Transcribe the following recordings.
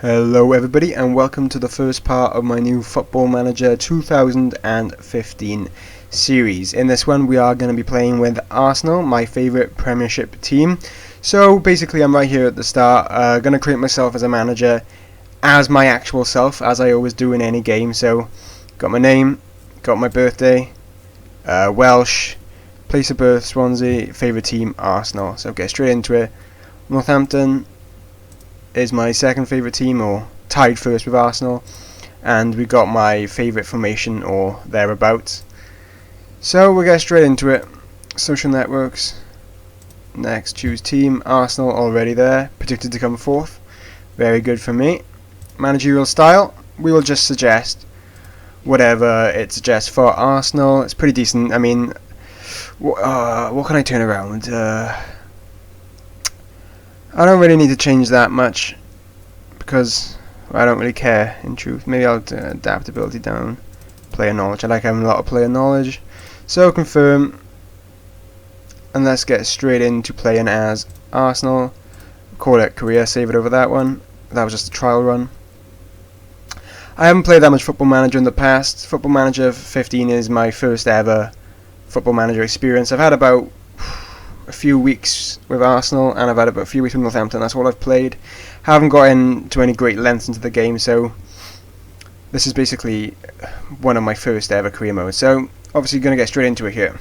Hello everybody and welcome to the first part of my new Football Manager 2015 series. In this one we are going to be playing with Arsenal, my favourite Premiership team. So basically I'm right here at the start, going to create myself as a manager as my actual self, as I always do in any game. So got my name, got my birthday, Welsh, place of birth Swansea, favourite team Arsenal. So get straight into it. Northampton is my second favourite team, or tied first with Arsenal, and we got my favourite formation or thereabouts. So we'll get straight into it. Social networks, next choose team, Arsenal already there, predicted to come fourth, very good for me. Managerial style, we will just suggest whatever it suggests for Arsenal. It's pretty decent. I mean, what can I turn around? I don't really need to change that much because I don't really care, in truth. Maybe I'll adaptability down, player knowledge. I like having a lot of player knowledge. So confirm, and let's get straight into playing as Arsenal. Call it career, save it over that one. That was just a trial run. I haven't played that much Football Manager in the past. Football Manager 15 is my first ever Football Manager experience. I've had about a few weeks with Arsenal and I've had about a few weeks with Northampton. That's all I've played. Haven't got into any great lengths into the game, so this is basically one of my first ever career modes. So obviously going to get straight into it here.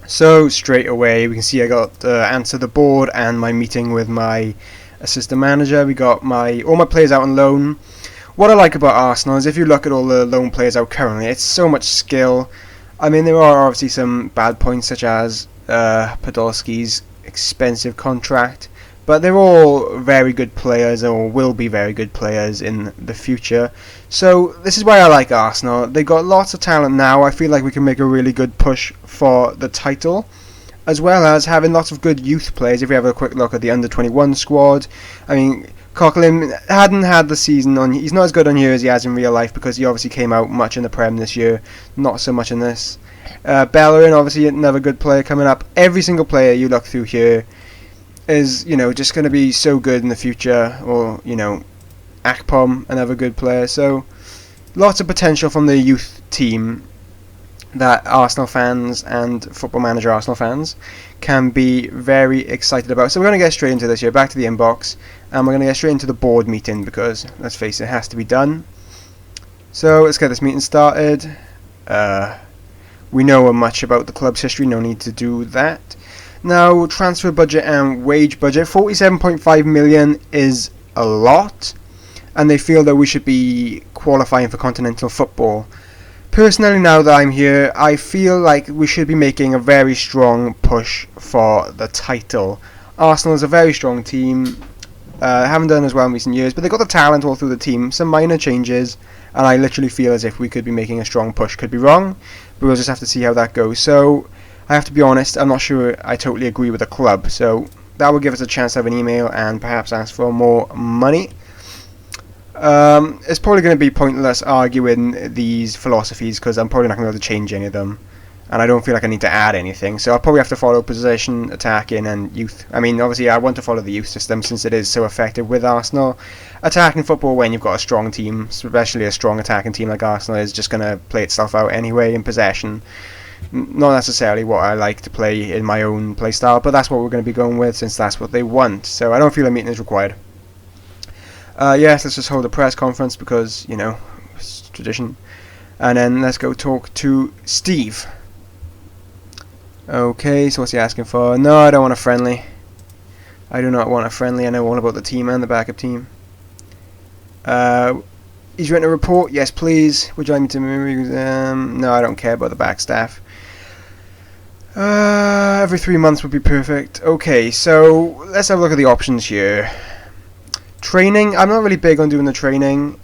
So straight away we can see I got answer the board and my meeting with my assistant manager. We got all my players out on loan. What I like about Arsenal is if you look at all the loan players out currently, it's so much skill. I mean, there are obviously some bad points, such as Podolski's expensive contract, but they're all very good players, or will be very good players in the future. So this is why I like Arsenal. They've got lots of talent now. I feel like we can make a really good push for the title, as well as having lots of good youth players. If we have a quick look at the under-21 squad, I mean, Coquelin hadn't had the season on. He's not as good on here as he has in real life because he obviously came out much in the Prem this year, not so much in this. Bellerin, obviously another good player coming up. Every single player you look through here is, just going to be so good in the future. Or, Akpom, another good player. So lots of potential from the youth team that Arsenal fans and Football Manager Arsenal fans can be very excited about. So we're going to get straight into this here, back to the inbox, and we're going to get straight into the board meeting because, let's face it, has to be done. So let's get this meeting started. We know much about the club's history, no need to do that. Now, transfer budget and wage budget, 47.5 million is a lot, and they feel that we should be qualifying for continental football. Personally, now that I'm here, I feel like we should be making a very strong push for the title. Arsenal is a very strong team. Haven't done as well in recent years, but they've got the talent all through the team. Some minor changes, and I literally feel as if we could be making a strong push. Could be wrong, but we'll just have to see how that goes. So, I have to be honest, I'm not sure I totally agree with the club. So, that will give us a chance to have an email and perhaps ask for more money. It's probably going to be pointless arguing these philosophies because I'm probably not going to be able to change any of them, and I don't feel like I need to add anything, so I'll probably have to follow possession, attacking and youth. I mean, obviously I want to follow the youth system since it is so effective with Arsenal. Attacking football, when you've got a strong team, especially a strong attacking team like Arsenal, is just going to play itself out anyway in possession. Not necessarily what I like to play in my own play style, but that's what we're going to be going with since that's what they want, so I don't feel a meeting is required. Yes, let's just hold a press conference because, it's tradition. And then let's go talk to Steve. Okay, so what's he asking for? No, I don't want a friendly. I do not want a friendly. I know all about the team and the backup team. He's written a report. Yes, please. Would you like me to move? No, I don't care about the back staff. Every 3 months would be perfect. Okay, so let's have a look at the options here. Training, I'm not really big on doing the training.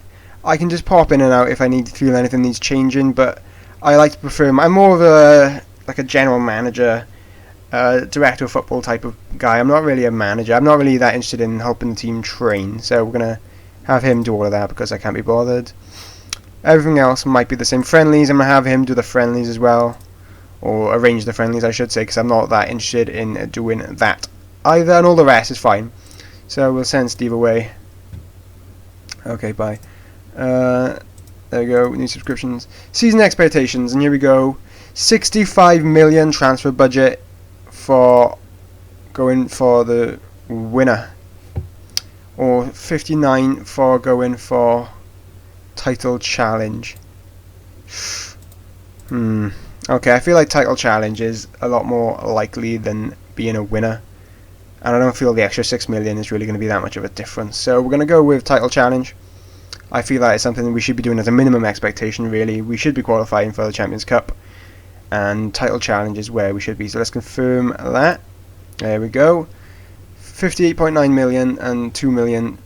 I can just pop in and out if I feel anything needs changing, but I like to prefer, I'm more of a general manager, director of football type of guy. I'm not really a manager. I'm not really that interested in helping the team train, so we're going to have him do all of that because I can't be bothered. Everything else might be the same. Friendlies, I'm going to have him do the friendlies as well, or arrange the friendlies I should say, because I'm not that interested in doing that either, and all the rest is fine. So we'll send Steve away. Okay, bye. There we go, new subscriptions. Season expectations, and here we go. 65 million transfer budget for going for the winner. Or 59 for going for title challenge. Okay, I feel like title challenge is a lot more likely than being a winner. And I don't feel the extra 6 million is really going to be that much of a difference. So we're going to go with title challenge. I feel like it's something we should be doing as a minimum expectation, really. We should be qualifying for the Champions Cup. And title challenge is where we should be. So let's confirm that. There we go. 58.9 million and 2 million.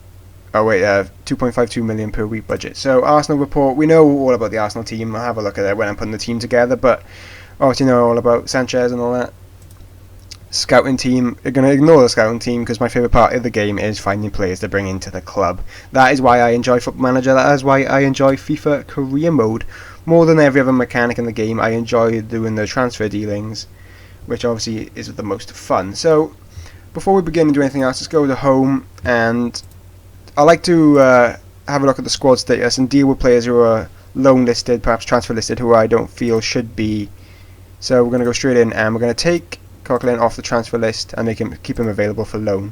Oh wait, 2.52 million per week budget. So Arsenal report. We know all about the Arsenal team. I'll have a look at it when I'm putting the team together. But obviously know all about Sanchez and all that. Scouting team. You're going to ignore the scouting team because my favourite part of the game is finding players to bring into the club. That is why I enjoy Football Manager. That is why I enjoy FIFA Career Mode more than every other mechanic in the game. I enjoy doing the transfer dealings, which obviously is the most fun. So before we begin to do anything else, let's go to home, and I like to have a look at the squad status and deal with players who are loan listed, perhaps transfer listed, who I don't feel should be. So we're going to go straight in, and we're going to take Coquelin off the transfer list and keep him available for loan,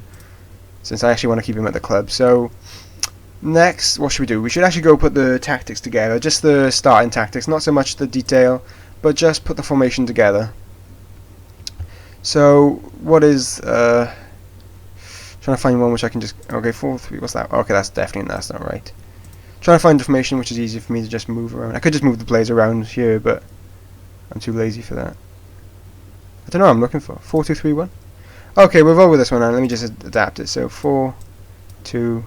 since I actually want to keep him at the club. So next, what should we do? We should actually go put the tactics together, just the starting tactics, not so much the detail, but just put the formation together. So what is trying to find one which I can just 4-3. What's that? Okay, that's not right. Trying to find information which is easy for me to just move around. I could just move the players around here, but I'm too lazy for that. I don't know what I'm looking for. 4-2-3-1. Okay, we'll roll with this one now. Let me just adapt it. So 4-2.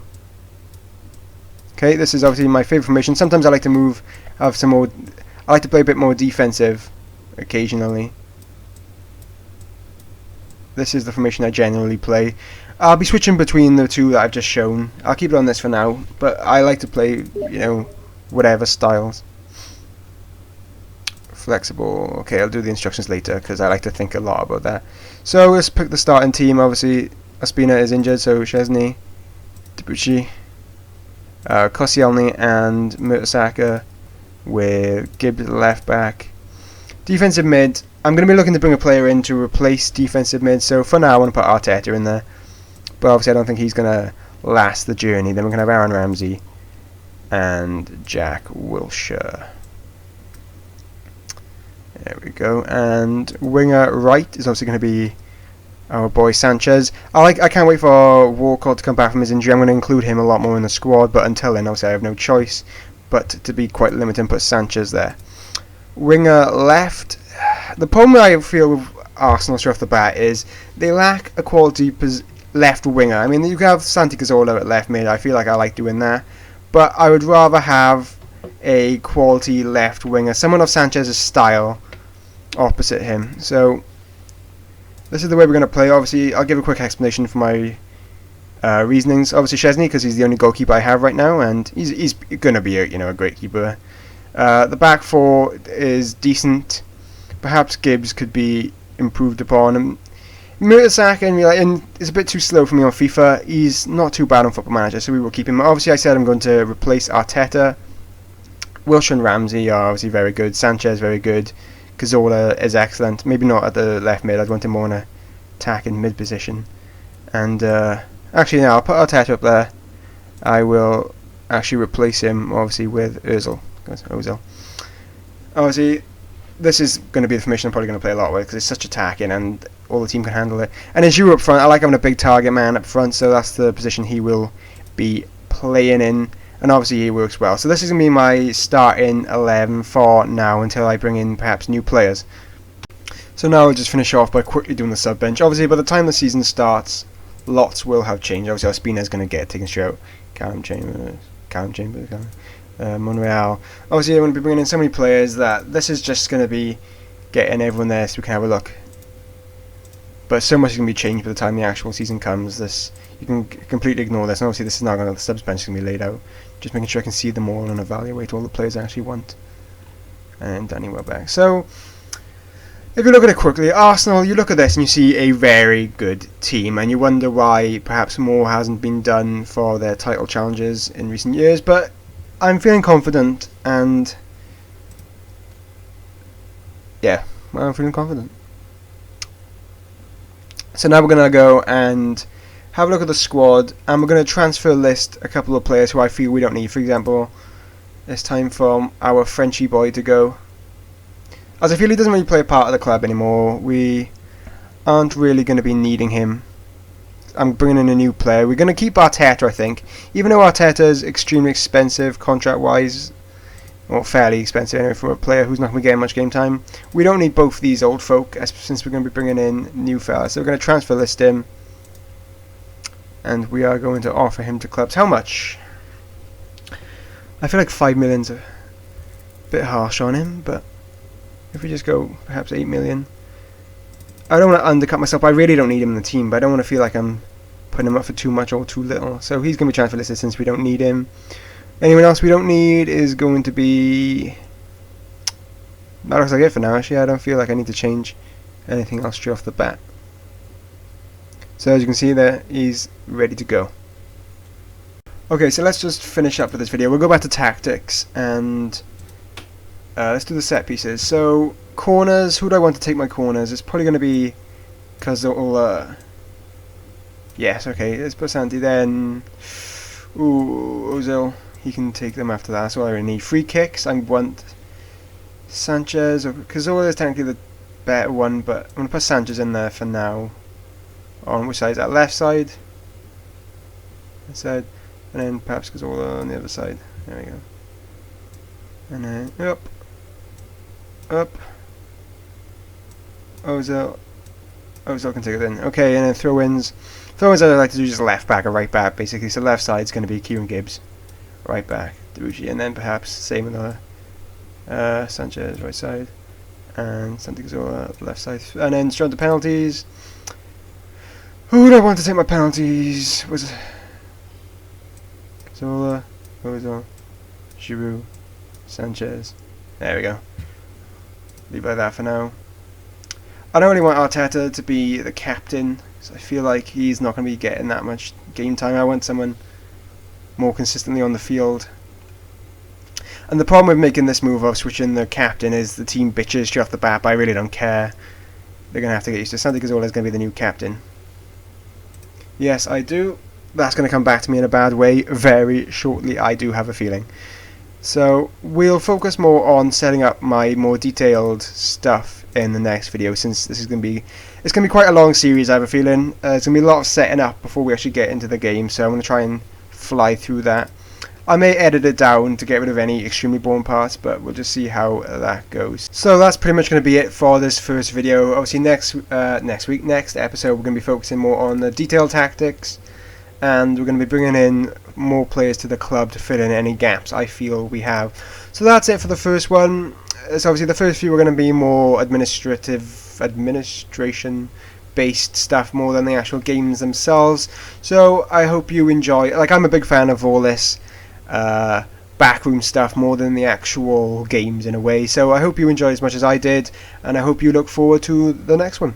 Okay, this is obviously my favourite formation. Sometimes I like to move, I like to play a bit more defensive occasionally. This is the formation I generally play. I'll be switching between the two that I've just shown. I'll keep it on this for now, but I like to play, whatever styles. Flexible. Okay, I'll do the instructions later because I like to think a lot about that. So let's pick the starting team. Obviously, Ospina is injured, so Szczesny, Debuchy, Koscielny and Mertesacker with Gibbs left back. Defensive mid, I'm going to be looking to bring a player in to replace defensive mid, so for now I want to put Arteta in there. But obviously I don't think he's going to last the journey. Then we're going to have Aaron Ramsey and Jack Wilshere. There we go. And winger right is obviously going to be our boy Sanchez. I can't wait for Walcott to come back from his injury. I'm going to include him a lot more in the squad, but until then, obviously I have no choice but to be quite limited and put Sanchez there. Winger left. The problem I feel with Arsenal straight off the bat is they lack a quality left winger. I mean, you can have Santi Cazorla at left mid. I feel like I like doing that, but I would rather have a quality left winger, someone of Sanchez's style, opposite him. So this is the way we're going to play. Obviously, I'll give a quick explanation for my reasonings. Obviously, Szczesny, because he's the only goalkeeper I have right now, and he's going to be a great keeper. The back four is decent. Perhaps Gibbs could be improved upon. And Mertesacker is a bit too slow for me on FIFA. He's not too bad on Football Manager, so we will keep him. Obviously, I said I'm going to replace Arteta. Wilshere and Ramsey are obviously very good. Sanchez very good. Cazorla is excellent. Maybe not at the left mid. I'd want him more in a attacking mid position. And actually, no, I'll put Arteta up there. I will actually replace him, obviously, with Ozil. Obviously, this is going to be the formation I'm probably going to play a lot with because it's such attacking and all the team can handle it. And as you up front, I like having a big target man up front, so that's the position he will be playing in. And obviously he works well. So this is going to be my starting 11 for now until I bring in perhaps new players. So now I'll just finish off by quickly doing the sub bench. Obviously by the time the season starts, lots will have changed. Obviously Ospina is going to get taken straight out. Callum Chambers, Monreal. Obviously I'm going to be bringing in so many players that this is just going to be getting everyone there so we can have a look. But so much is going to be changed by the time the actual season comes. You can completely ignore this. And obviously this is not going to, the subs bench is going to be laid out. Just making sure I can see them all and evaluate all the players I actually want. And Danny Welbeck. So If you look at it quickly, Arsenal, you look at this and you see a very good team, and you wonder why perhaps more hasn't been done for their title challenges in recent years, but I'm feeling confident, and yeah, well, I'm feeling confident. So now we're going to go and have a look at the squad, and we're going to transfer list a couple of players who I feel we don't need. For example, it's time for our Frenchy boy to go, as I feel he doesn't really play a part of the club anymore. We aren't really going to be needing him. I'm bringing in a new player. We're going to keep Arteta, I think. Even though Arteta is extremely expensive contract-wise, or fairly expensive anyway for a player who's not going to be getting much game time, we don't need both these old folk, since we're going to be bringing in new fellas. So we're going to transfer list him, and we are going to offer him to clubs. How much? I feel like 5 million's a bit harsh on him, but if we just go perhaps 8 million. I don't want to undercut myself. I really don't need him in the team, but I don't want to feel like I'm putting him up for too much or too little. So he's going to be transfer listed since we don't need him. Anyone else we don't need is going to be... That looks like it for now, actually. I don't feel like I need to change anything else straight off the bat. So as you can see there, he's ready to go. Okay, so let's just finish up with this video. We'll go back to tactics and... let's do the set pieces. So, corners, who do I want to take my corners? It's probably going to be Cazorla. Yes, okay, let's put Santi then. Ooh, Ozil, he can take them after that. That's all I really need. Free kicks, I want Sanchez, or Cazorla is technically the better one, but I'm going to put Sanchez in there for now. On which side is that? Left side? Left side. And then perhaps Cazorla on the other side. There we go. And then, up. Ozil can take it in. Okay, and then throw-ins. Throw-ins I like to do just left back or right back, basically. So left side's going to be Kieran Gibbs. Right back, Debuchy. And then perhaps same with the Sanchez, right side. And Santiago left side. And then straight to penalties. Who do I want to take my penalties? Was it Zola, Ozil, Giroud, Sanchez. There we go. Leave it like that for now. I don't really want Arteta to be the captain, so I feel like he's not going to be getting that much game time. I want someone more consistently on the field. And the problem with making this move of switching the captain is the team bitches straight off the bat, but I really don't care. They're going to have to get used to it. Santi Cazorla is going to be the new captain. Yes, I do. That's going to come back to me in a bad way very shortly, I do have a feeling. So we'll focus more on setting up my more detailed stuff in the next video, since this is going to be quite a long series. I have a feeling it's going to be a lot of setting up before we actually get into the game, so I'm going to try and fly through that. I may edit it down to get rid of any extremely boring parts, but we'll just see how that goes. So that's pretty much going to be it for this first video. Obviously next episode we're going to be focusing more on the detailed tactics, and we're going to be bringing in more players to the club to fill in any gaps I feel we have. So that's it for the first one. So obviously the first few are going to be more administration based stuff more than the actual games themselves. So I hope you enjoy. Like, I'm a big fan of all this backroom stuff more than the actual games in a way. So I hope you enjoy as much as I did, and I hope you look forward to the next one.